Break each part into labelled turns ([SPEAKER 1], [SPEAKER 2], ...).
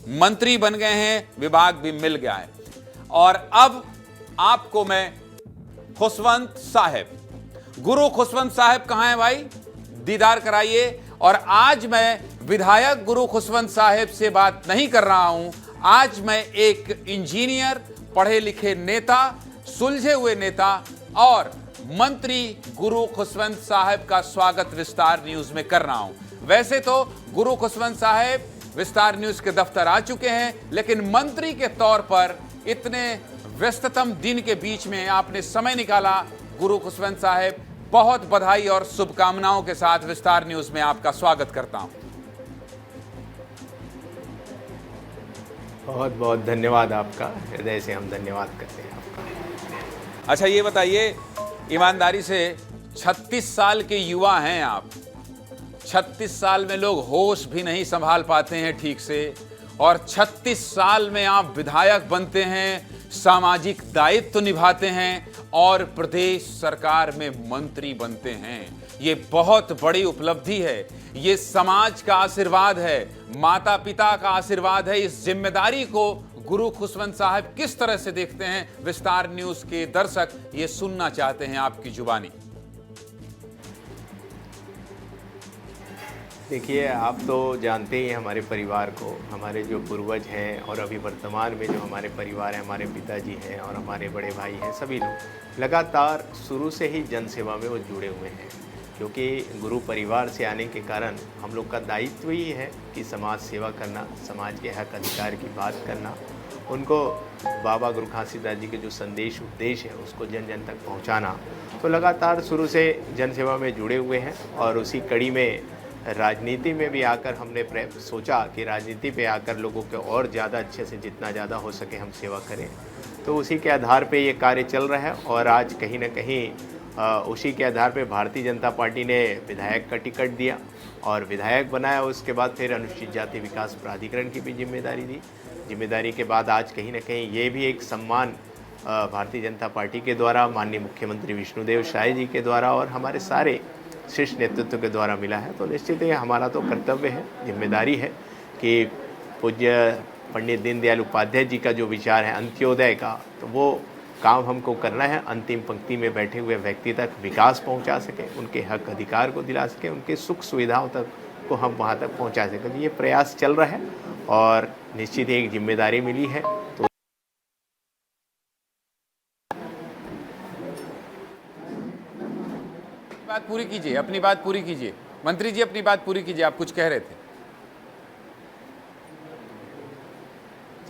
[SPEAKER 1] मंत्री बन गए हैं, विभाग भी मिल गया है। और अब आपको मैं खुशवंत साहब, गुरु खुशवंत साहब कहां हैं भाई, दीदार कराइए। और आज मैं विधायक गुरु खुशवंत साहब से बात नहीं कर रहा हूं, आज मैं एक इंजीनियर, पढ़े लिखे नेता, सुलझे हुए नेता और मंत्री गुरु खुशवंत साहब का स्वागत विस्तार न्यूज में कर रहा हूं। वैसे तो गुरु खुशवंत साहब विस्तार न्यूज के दफ्तर आ चुके हैं, लेकिन मंत्री के तौर पर इतने व्यस्ततम दिन के बीच में आपने समय निकाला। गुरु खुशवंत साहब, बहुत बधाई और शुभकामनाओं के साथ विस्तार न्यूज में आपका स्वागत करता हूं।
[SPEAKER 2] बहुत बहुत धन्यवाद आपका, हृदय से हम धन्यवाद करते हैं आपका।
[SPEAKER 1] अच्छा ये बताइए, ईमानदारी से 36 साल के युवा हैं आप, 36 साल में लोग होश भी नहीं संभाल पाते हैं ठीक से, और 36 साल में आप विधायक बनते हैं, सामाजिक दायित्व निभाते हैं और प्रदेश सरकार में मंत्री बनते हैं। ये बहुत बड़ी उपलब्धि है, ये समाज का आशीर्वाद है, माता पिता का आशीर्वाद है। इस जिम्मेदारी को गुरु खुशवंत साहब किस तरह से देखते हैं, विस्तार न्यूज के दर्शक ये सुनना चाहते हैं आपकी जुबानी।
[SPEAKER 2] देखिए, आप तो जानते ही हैं हमारे परिवार को, हमारे जो पूर्वज हैं और अभी वर्तमान में जो हमारे परिवार है, हमारे पिताजी हैं और हमारे बड़े भाई हैं, सभी लोग लगातार शुरू से ही जनसेवा में वो जुड़े हुए हैं। क्योंकि गुरु परिवार से आने के कारण हम लोग का दायित्व ही है कि समाज सेवा करना, समाज के हक अधिकार की बात करना, उनको बाबा गुरु घासीदास जी के जो संदेश उपदेश है उसको जन जन तक पहुंचाना। तो लगातार शुरू से जनसेवा में जुड़े हुए हैं और उसी कड़ी में राजनीति में भी आकर हमने सोचा कि राजनीति पे आकर लोगों के और ज़्यादा अच्छे से जितना ज़्यादा हो सके हम सेवा करें। तो उसी के आधार पे ये कार्य चल रहा है और आज कहीं ना कहीं उसी के आधार पे भारतीय जनता पार्टी ने विधायक का टिकट दिया और विधायक बनाया। उसके बाद फिर अनुसूचित जाति विकास प्राधिकरण की भी जिम्मेदारी दी। जिम्मेदारी के बाद आज कहीं ना कहीं ये भी एक सम्मान भारतीय जनता पार्टी के द्वारा, माननीय मुख्यमंत्री विष्णुदेव साय जी के द्वारा और हमारे सारे शीर्ष नेतृत्व के द्वारा मिला है। तो निश्चित ही हमारा तो कर्तव्य है, जिम्मेदारी है कि पूज्य पंडित दीनदयाल उपाध्याय जी का जो विचार है अंत्योदय का, तो वो काम हमको करना है। अंतिम पंक्ति में बैठे हुए व्यक्ति तक विकास पहुंचा सके, उनके हक अधिकार को दिला सके, उनके सुख सुविधाओं तक को हम वहां तक पहुंचा सकें। ये प्रयास चल रहा है और निश्चित ही एक जिम्मेदारी मिली है। तो
[SPEAKER 1] बात पूरी कीजिए, अपनी बात पूरी कीजिए। मंत्री जी अपनी बात पूरी कीजिए, आप कुछ कह रहे थे।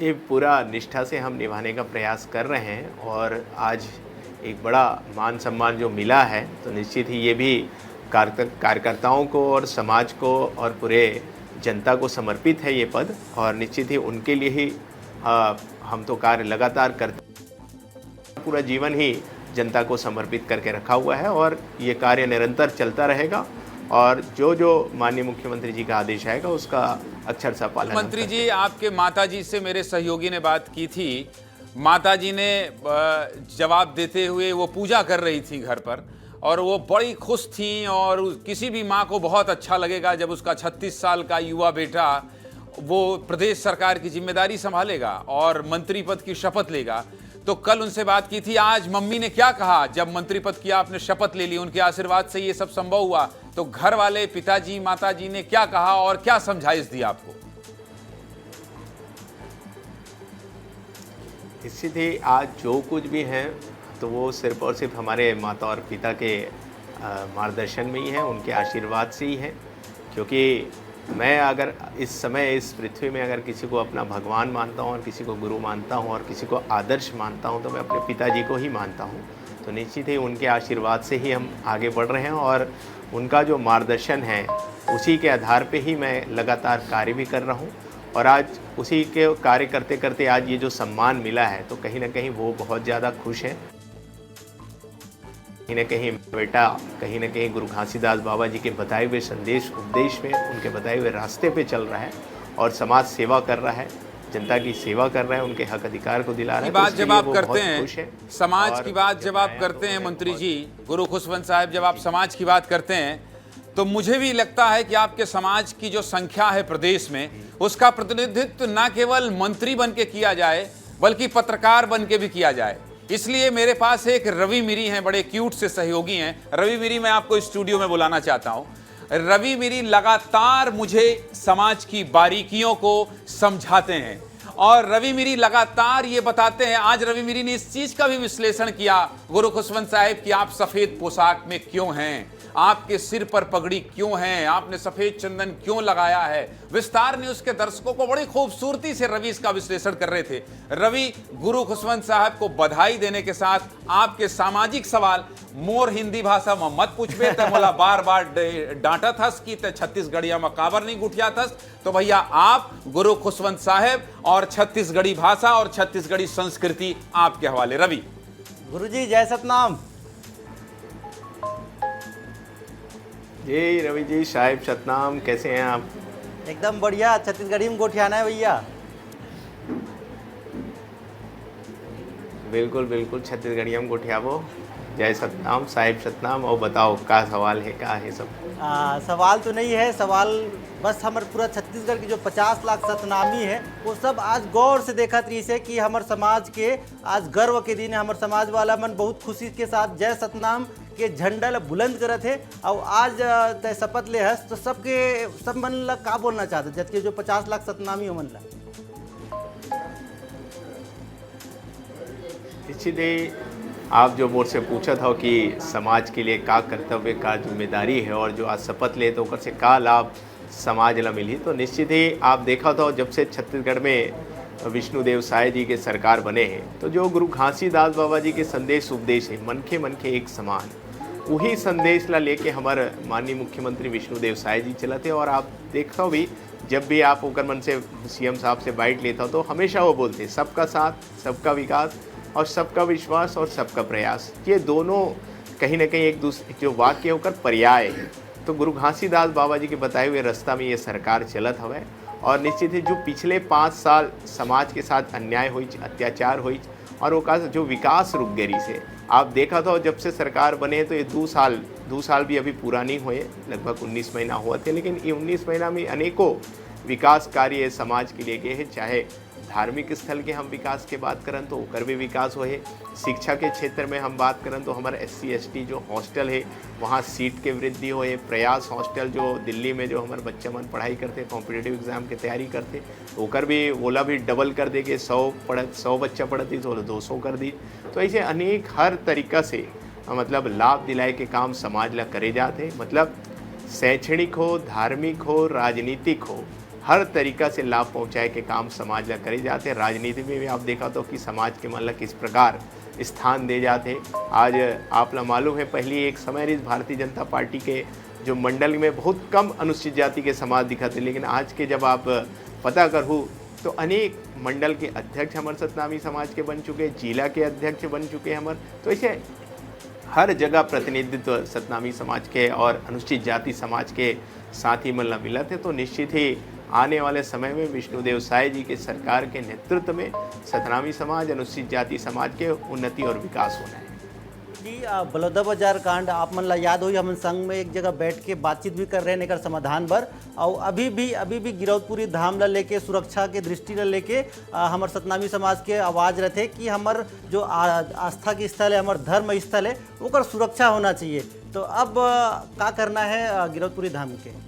[SPEAKER 2] ये पूरा निष्ठा से हम निभाने का प्रयास कर रहे हैं और आज एक बड़ा मान सम्मान जो मिला है, तो निश्चित ही ये भी कार्यकर्ताओं को और समाज को और पूरे जनता को समर्पित है ये पद, और निश्चित ही उनके लिए ही हम तो कार्य लगातार करते, पूरा जीवन ही जनता को समर्पित करके रखा हुआ है और ये कार्य निरंतर चलता रहेगा। और जो जो माननीय मुख्यमंत्री जी का आदेश आएगा उसका अक्षरशः पालन।
[SPEAKER 1] मंत्री जी, आपके माताजी से मेरे सहयोगी ने बात की थी, माताजी ने जवाब देते हुए, वो पूजा कर रही थी घर पर और वो बड़ी खुश थी। और किसी भी माँ को बहुत अच्छा लगेगा जब उसका 36 साल का युवा बेटा वो प्रदेश सरकार की जिम्मेदारी संभालेगा और मंत्री पद की शपथ लेगा। तो कल उनसे बात की थी, आज मम्मी ने क्या कहा जब मंत्री पद की आपने शपथ ले ली, उनके आशीर्वाद से ये सब संभव हुआ, तो घर वाले पिताजी माताजी ने क्या कहा और क्या समझाइश दी आपको?
[SPEAKER 2] निश्चित ही आज जो कुछ भी है तो वो सिर्फ और सिर्फ हमारे माता और पिता के मार्गदर्शन में ही है, उनके आशीर्वाद से ही है। क्योंकि मैं अगर इस समय इस पृथ्वी में अगर किसी को अपना भगवान मानता हूँ और किसी को गुरु मानता हूँ और किसी को आदर्श मानता हूँ, तो मैं अपने पिताजी को ही मानता हूँ। तो निश्चित ही उनके आशीर्वाद से ही हम आगे बढ़ रहे हैं और उनका जो मार्गदर्शन है उसी के आधार पे ही मैं लगातार कार्य भी कर रहा हूँ। और आज उसी के कार्य करते करते आज ये जो सम्मान मिला है, तो कहीं ना कहीं वो बहुत ज़्यादा खुश है। कहीं ना कहीं बेटा कहीं ना कहीं गुरु घासीदास बाबा जी के बताए हुए संदेश उपदेश में, उनके बताए हुए रास्ते पे चल रहा है और समाज सेवा कर रहा है, जनता की सेवा कर रहा है, उनके हक अधिकार को दिला रहा है।
[SPEAKER 1] बात जब आप करते हैं समाज की बात जब आप करते हैं मंत्री जी, गुरु खुशवंत साहब, जब आप समाज की बात करते हैं तो मुझे भी लगता है कि आपके समाज की जो संख्या है प्रदेश में, उसका प्रतिनिधित्व न केवल मंत्री बन के किया जाए बल्कि पत्रकार बन के भी किया जाए। इसलिए मेरे पास एक रवि मिरी हैं, बड़े क्यूट से सहयोगी हैं। रवि मिरी, मैं आपको स्टूडियो में बुलाना चाहता हूं। रवि मिरी लगातार मुझे समाज की बारीकियों को समझाते हैं और रवि मिरी लगातार ये बताते हैं। आज रवि मिरी ने इस चीज का भी विश्लेषण किया, गुरु खुशवंत साहिब, कि आप सफेद पोशाक में क्यों हैं, आपके सिर पर पगड़ी क्यों है, आपने सफेद चंदन क्यों लगाया है। विस्तार न्यूज के दर्शकों को बड़ी खूबसूरती से रवि इसका विश्लेषण कर रहे थे। रवि, गुरु खुशवंत साहब को बधाई देने के साथ आपके सामाजिक सवाल मोर हिंदी भाषा में मत पूछबे, तो मोला बार बार डांटा थस कि छत्तीसगढ़िया में काबर नहीं गुठिया थस। तो भैया, आप गुरु खुशवंत साहब और छत्तीसगढ़ी भाषा और छत्तीसगढ़ी संस्कृति आपके हवाले। रवि।
[SPEAKER 3] गुरुजी जय सतनाम।
[SPEAKER 2] जी रवि जी, साहिब सतनाम, कैसे हैं आप?
[SPEAKER 3] एकदम बढ़िया, छत्तीसगढ़ी में गोठियाना है भैया।
[SPEAKER 2] बिल्कुल बिल्कुल, छत्तीसगढ़िया में गोठियाबो। जय सतनाम, साहिब सतनाम। और बताओ का सवाल है, का है सब?
[SPEAKER 3] सवाल तो नहीं है, सवाल बस हमारे पूरा छत्तीसगढ़ की जो 50 लाख सतनामी है वो सब आज गौर से देखत रही से कि हमारे समाज के आज गर्व के दिन है। हमारे समाज वाला मन बहुत खुशी के साथ जय सतनाम के झंडा ला बुलंद करत है। और आज तय शपथ ले हस तो सब मन ला का बोलना चाहते, जबकि जो 50 लाख सतनामी हो मन ला।
[SPEAKER 2] आप जो मोर से पूछा था कि समाज के लिए का कर्तव्य, का जिम्मेदारी है और जो आज शपथ ले तो ओकर से का लाभ समाज ला मिली, तो निश्चित ही आप देखा था जब से छत्तीसगढ़ में विष्णुदेव साय जी के सरकार बने हैं, तो जो गुरु घासीदास बाबा जी के संदेश उपदेश है, मनखे मनखे एक समान, वही संदेश ला लेके हमारे माननीय मुख्यमंत्री विष्णुदेव साय जी चलते। और आप देखो भी, जब भी आप ओकर मन से सीएम साहब से बाइट लेता हो तो हमेशा वो बोलते सबका साथ, सबका विकास और सबका विश्वास और सबका प्रयास। ये दोनों कहीं ना कहीं एक दूसरे जो वाक्य होकर पर्याय है। तो गुरु घासीदास बाबा जी के बताए हुए रास्ता में ये सरकार चलत हवे। और निश्चित ही जो पिछले 5 साल समाज के साथ अन्याय हुई, अत्याचार हुई और वो जो विकास रुक गई से आप देखा था जब से सरकार बने तो ये 2 साल भी अभी पूरा नहीं हुए, लगभग 19 महीना हुआ थे, लेकिन ये 19 महीना में अनेकों विकास कार्य समाज के लिए गए हैं। चाहे धार्मिक स्थल के हम विकास के बात करें तो ओकर भी विकास हो है, शिक्षा के क्षेत्र में हम बात करें तो हमारे SC ST जो हॉस्टल है वहाँ सीट के वृद्धि हो है। प्रयास हॉस्टल जो दिल्ली में जो हमारे बच्चे मन पढ़ाई करते, कॉम्पिटिटिव एग्जाम की तैयारी करते, ओकर भी ओला भी डबल कर देके 100 बच्चा पढ़ती तो 200 कर दी। तो ऐसे अनेक हर तरीक़ा से मतलब लाभ दिलाए के काम समाज ला करे जाते। मतलब शैक्षणिक हो, धार्मिक हो, राजनीतिक हो, हर तरीक़ा से लाभ पहुंचाए के काम समाज ला करे जाते हैं। राजनीति में भी आप देखा तो कि समाज के मन ला किस प्रकार स्थान दे जाते। आज आप ला मालूम है, पहली एक समय रही भारतीय जनता पार्टी के जो मंडल में बहुत कम अनुसूचित जाति के समाज दिखाते, लेकिन आज के जब आप पता करूँ तो अनेक मंडल के अध्यक्ष हमारे सतनामी समाज के बन चुके, जिला के अध्यक्ष बन चुके हमारे। तो ऐसे हर जगह प्रतिनिधित्व सतनामी समाज के और अनुसूचित जाति समाज के साथ ही मन मिला थे। तो निश्चित ही आने वाले समय में विष्णुदेव साय जी के सरकार के नेतृत्व में सतनामी समाज, अनुसूचित जाति समाज के उन्नति और विकास होना है।
[SPEAKER 3] जी, बलौदाबाजार कांड आप मन ला याद हो, हम संघ में एक जगह बैठ के बातचीत भी कर रहे हैं एकर समाधान पर। और अभी भी गिरौदपुरी धाम ला लेके, सुरक्षा के दृष्टि ला लेके हमारे सतनामी समाज के आवाज़ रहते कि हमार जो आस्था के स्थल है, हमार धर्म स्थल है, ओकर सुरक्षा होना चाहिए। तो अब क्या करना है गिरौदपुरी धाम के?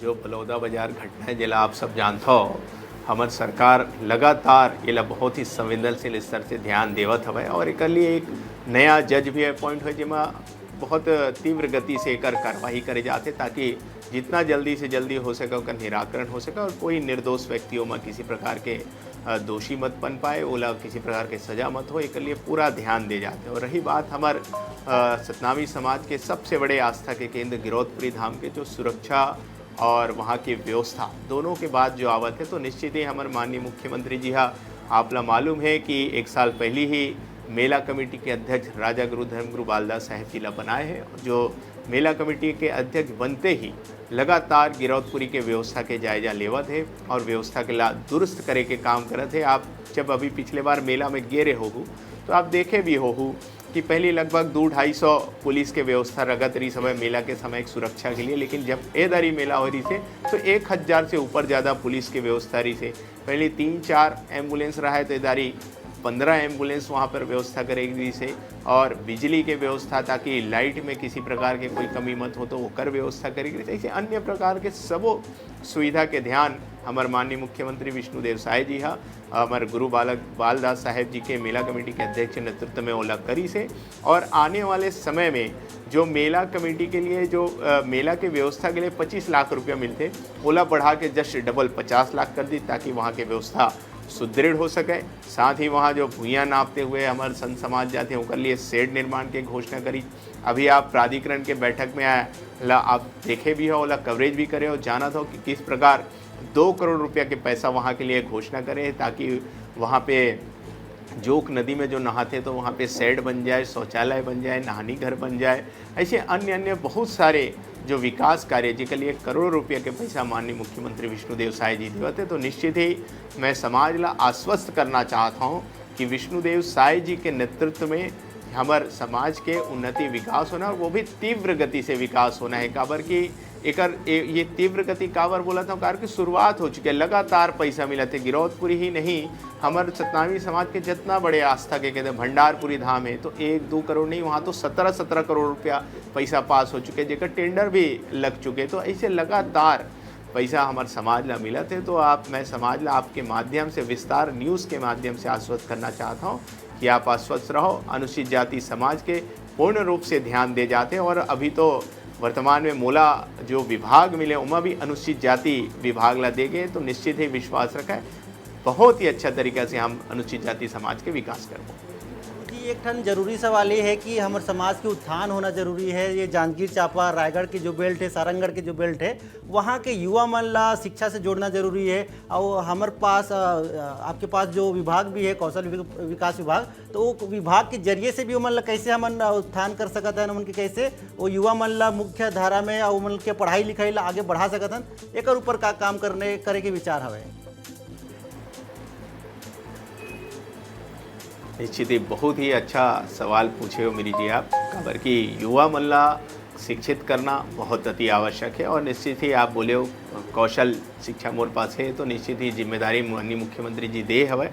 [SPEAKER 2] जो बलौदाबाजार घटना है जिला आप सब जानते हो, हमारी सरकार लगातार ये बहुत ही संवेदनशील स्तर से ध्यान देवत हवे। और एक लिए एक नया जज भी अपॉइंट हुए जिसमें बहुत तीव्र गति से एक कार्रवाई करे जाते, ताकि जितना जल्दी से जल्दी हो सके उसका निराकरण हो सके और कोई निर्दोष व्यक्तियों में किसी प्रकार के दोषी मत बन पाए, ओला किसी प्रकार के सजा मत हो, एक लिए पूरा ध्यान दे जाते। और रही बात हमारे सतनामी समाज के सबसे बड़े आस्था के केंद्र गिरौदपुरी धाम के जो सुरक्षा और वहाँ की व्यवस्था दोनों के बाद जो आवत है, तो निश्चित ही हमारे माननीय मुख्यमंत्री जी हाँ आप ला मालूम है कि 1 साल पहले ही मेला कमेटी के अध्यक्ष राजा गुरु धर्मगुरु बालदास साहेब जी ला बनाए हैं। जो मेला कमेटी के अध्यक्ष बनते ही लगातार गिरौदपुरी के व्यवस्था के जायजा लेवत है और व्यवस्था के ला दुरुस्त करे के काम करत है। आप जब अभी पिछले बार मेला में गेरे हो तो आप देखे भी हो कि पहले लगभग 200-250 पुलिस के व्यवस्था रगत रही समय मेला के समय एक सुरक्षा के लिए, लेकिन जब ए दारी मेला हो रही से तो 1000 से ऊपर ज़्यादा पुलिस के व्यवस्था रही से। पहले 3-4 एम्बुलेंस रहा है तो ए दारी 15 एम्बुलेंस वहाँ पर व्यवस्था करेगी से, और बिजली के व्यवस्था ताकि लाइट में किसी प्रकार के कोई कमी मत हो तो वो कर व्यवस्था करेगी। ऐसे अन्य प्रकार के सबो सुविधा के ध्यान हमारे माननीय मुख्यमंत्री विष्णुदेव साय जी हा हमारे गुरु बालदास साहेब जी के मेला कमेटी के अध्यक्ष नेतृत्व में ओला करी से। और आने वाले समय में जो मेला कमेटी के लिए जो मेला के व्यवस्था के लिए 25 लाख रुपया मिलते, ओला बढ़ा के जस्ट डबल 50 लाख कर दी ताकि वहाँ की व्यवस्था सुदृढ़ हो सके। साथ ही वहाँ जो भूइयाँ नापते हुए हमारे संत समाज जाते हैं उनके लिए शेड निर्माण की घोषणा करी। अभी आप प्राधिकरण के बैठक में आया आप देखे भी हो, ओला कवरेज भी करे हो, जाना था कि किस प्रकार 2 करोड़ रुपया के पैसा वहाँ के लिए घोषणा करें ताकि वहाँ पे जोक नदी में जो नहाते तो वहाँ पे शेड बन जाए, शौचालय बन जाए, नहानी घर बन जाए। ऐसे अन्य अन्य बहुत सारे जो विकास कार्य जिसके लिए करोड़ों रुपये के पैसा माननीय मुख्यमंत्री विष्णुदेव साय जी देवते, तो निश्चित ही मैं समाज ला आश्वस्त करना चाहता हूँ कि विष्णुदेव साय जी के नेतृत्व में हमारे समाज के उन्नति विकास होना, और वो भी तीव्र गति से विकास होना है। काबर की ये तीव्र गति काबर बोला था कार की शुरुआत हो चुकी है, लगातार पैसा मिला थे। गिरौदपुरी ही नहीं, हमारे सतनामी समाज के जितना बड़े आस्था के कहते हैं भंडारपुरी धाम है तो 1-2 करोड़ नहीं, वहाँ तो 17-17 करोड़ रुपया पैसा पास हो चुके, जेकर टेंडर भी लग चुके। तो ऐसे लगातार पैसा हमारे समाज ला मिला थे। तो मैं समाज ला आपके माध्यम से विस्तार न्यूज़ के माध्यम से आश्वस्त करना चाहता हूँ कि आप आश्वस्त रहो। अनुसूचित जाति समाज के पूर्ण रूप से ध्यान दे जाते हैं, और अभी तो वर्तमान में मोला जो विभाग मिले उनमें भी अनुसूचित जाति विभाग ला दे गए। तो निश्चित ही विश्वास रखा है बहुत ही अच्छा तरीका से हम अनुसूचित जाति समाज के विकास करेंगे।
[SPEAKER 3] एक ठन जरूरी सवाल ये है कि हमारे समाज के उत्थान होना जरूरी है। ये जांजगीर चांपा रायगढ़ की जो बेल्ट है, सारंगगढ़ की जो बेल्ट है, वहाँ के युवा मन ला शिक्षा से जोड़ना जरूरी है। और हमारे पास आपके पास जो विभाग भी है कौशल विकास विभाग, तो वो विभाग के जरिए से भी मन ला कैसे हमन उत्थान कर सकत हैं, उनके कैसे वो युवा मन ला मुख्य धारा में और मन के पढ़ाई लिखाई ला आगे बढ़ा सकत हैं, एक ऊपर का काम करे के विचार हवे।
[SPEAKER 2] निश्चित ही बहुत ही अच्छा सवाल पूछे हो मेरी जी आप। खबर की युवा मल्ला शिक्षित करना बहुत अति आवश्यक है, और निश्चित ही आप बोले हो कौशल शिक्षा मोर पास है तो निश्चित ही जिम्मेदारी माननीय मुख्यमंत्री जी दे हवे।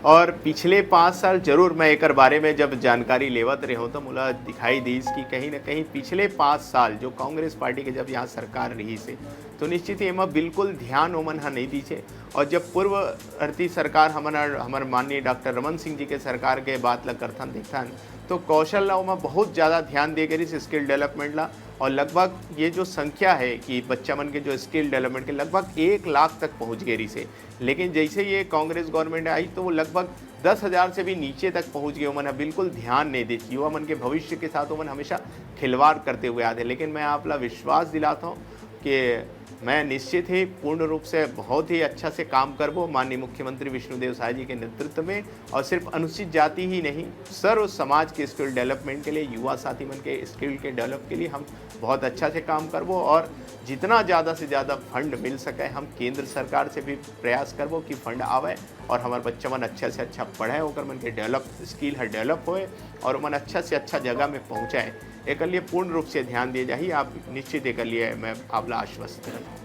[SPEAKER 2] और पिछले 5 साल जरूर मैं एक बारे में जब जानकारी लेवत रहे हो तो मुला दिखाई दी कि कहीं ना कहीं पिछले 5 साल जो कांग्रेस पार्टी के जब यहाँ सरकार रही से तो निश्चित ही एमा बिल्कुल ध्यान ओमन हा नहीं दी छे। और जब पूर्ववर्ती सरकार हमारे माननीय डॉक्टर रमन सिंह जी के सरकार के बात ला करथन देखथन तो कौशल ला में बहुत ज़्यादा ध्यान दे गई स्किल डेवलपमेंट ला। और लगभग ये जो संख्या है कि बच्चा मन के जो स्किल डेवलपमेंट के लगभग 1 लाख तक पहुंच गई से। लेकिन जैसे ये कांग्रेस गवर्नमेंट आई तो वो लगभग 10,000 से भी नीचे तक पहुंच गए। उन्होंने बिल्कुल ध्यान नहीं दी, युवा मन के भविष्य के साथ उन्होंने हमेशा खिलवाड़ करते हुए आते। लेकिन मैं आप ला विश्वास दिलाता हूँ कि मैं निश्चित ही पूर्ण रूप से बहुत ही अच्छा से काम करबो माननीय मुख्यमंत्री विष्णुदेव साय जी के नेतृत्व में। और सिर्फ अनुसूचित जाति ही नहीं, सर्व समाज के स्किल डेवलपमेंट के लिए, युवा साथी मन के स्किल के डेवलप के लिए हम बहुत अच्छा से काम करबो। और जितना ज़्यादा से ज़्यादा फंड मिल सके हम केंद्र सरकार से भी प्रयास करबो कि फंड आवे और हमारे बच्चा मन अच्छा से अच्छा पढ़े, होकर मन के डेवलप स्किल है डेवलप होए और मन अच्छा से अच्छा जगह में पहुँचाए। एक लिए पूर्ण रूप से ध्यान दिए जाइए। आप निश्चित एक लिए मैं आपला आश्वस्त करता हूँ।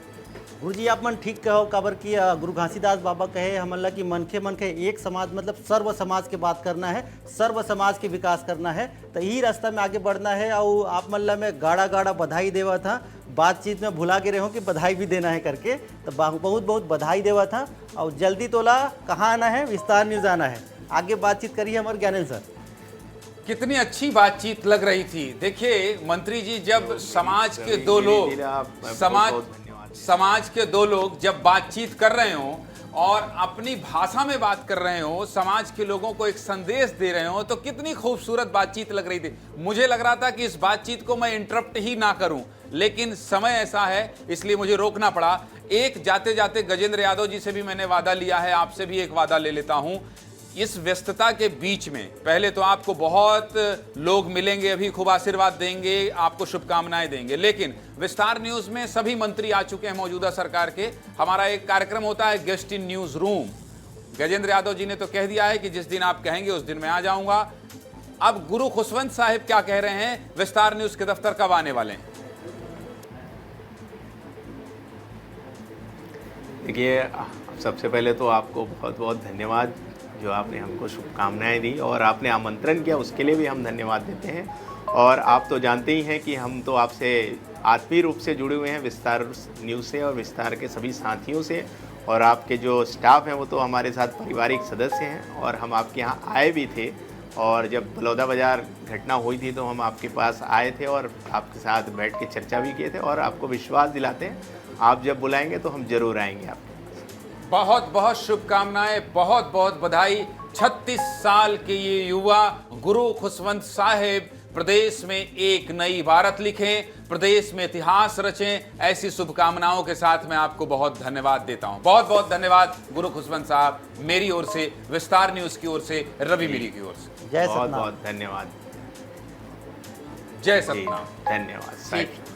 [SPEAKER 3] गुरु जी आप मन ठीक कहो, काबर की गुरु घासीदास बाबा कहे हमला कि मनखे एक समाज मतलब सर्व समाज के बात करना है, सर्व समाज के विकास करना है, तो यही रास्ता में आगे बढ़ना है। और आप मल्ला में गाड़ा बधाई देवा था, बातचीत में भुला के रहो कि बधाई भी देना है करके, तो बहुत बहुत बधाई देवा था। और जल्दी तोला कहाँ आना है, विस्तार न्यूज़ आना है, आगे बातचीत करिए हमारे ज्ञानेंद्र सर।
[SPEAKER 1] कितनी अच्छी बातचीत लग रही थी। देखिए मंत्री जी, जब समाज के दो लोग समाज के दो लोग जब बातचीत कर रहे हो और अपनी भाषा में बात कर रहे हो, समाज के लोगों को एक संदेश दे रहे हो, तो कितनी खूबसूरत बातचीत लग रही थी। मुझे लग रहा था कि इस बातचीत को मैं इंटरप्ट ही ना करूं, लेकिन समय ऐसा है इसलिए मुझे रोकना पड़ा। एक जाते जाते गजेंद्र यादव जी से भी मैंने वादा लिया है, आपसे भी एक वादा ले लेता हूं। इस व्यस्तता के बीच में पहले तो आपको बहुत लोग मिलेंगे, अभी खूब आशीर्वाद देंगे, आपको शुभकामनाएं देंगे, लेकिन विस्तार न्यूज़ में सभी मंत्री आ चुके हैं मौजूदा सरकार के। हमारा एक कार्यक्रम होता है guest in news room. Gajendra Yadav ji ने तो कह दिया है कि जिस दिन आप कहेंगे उस दिन मैं आ जाऊंगा। अब गुरु खुशवंत साहिब क्या कह रहे हैं, विस्तार न्यूज के दफ्तर कब आने वाले हैं?
[SPEAKER 2] देखिए, सबसे पहले तो आपको बहुत बहुत धन्यवाद जो आपने हमको शुभकामनाएं दी और आपने आमंत्रण किया, उसके लिए भी हम धन्यवाद देते हैं। और आप तो जानते ही हैं कि हम तो आपसे आत्मीय रूप से जुड़े हुए हैं विस्तार न्यूज़ से और विस्तार के सभी साथियों से, और आपके जो स्टाफ हैं वो तो हमारे साथ पारिवारिक सदस्य हैं। और हम आपके यहाँ आए भी थे, और जब बलौदा बाज़ार घटना हुई थी तो हम आपके पास आए थे और आपके साथ बैठ के चर्चा भी किए थे, और आपको विश्वास दिलाते हैं आप जब बुलाएंगे तो हम ज़रूर आएंगे आपके पास।
[SPEAKER 1] बहुत बहुत शुभकामनाएं, बहुत बहुत बधाई। 36 साल के ये युवा गुरु खुशवंत साहिब प्रदेश में एक नई भारत लिखें, प्रदेश में इतिहास रचें, ऐसी शुभकामनाओं के साथ मैं आपको बहुत धन्यवाद देता हूं। बहुत बहुत धन्यवाद गुरु खुशवंत साहब, मेरी ओर से, विस्तार न्यूज की ओर से, रवि मीरी की ओर से।
[SPEAKER 3] जय
[SPEAKER 2] बहुत
[SPEAKER 3] सतनाम।
[SPEAKER 2] बहुत धन्यवाद।
[SPEAKER 1] जय
[SPEAKER 2] जी,
[SPEAKER 1] सतनाम।
[SPEAKER 2] धन्यवाद साहिब।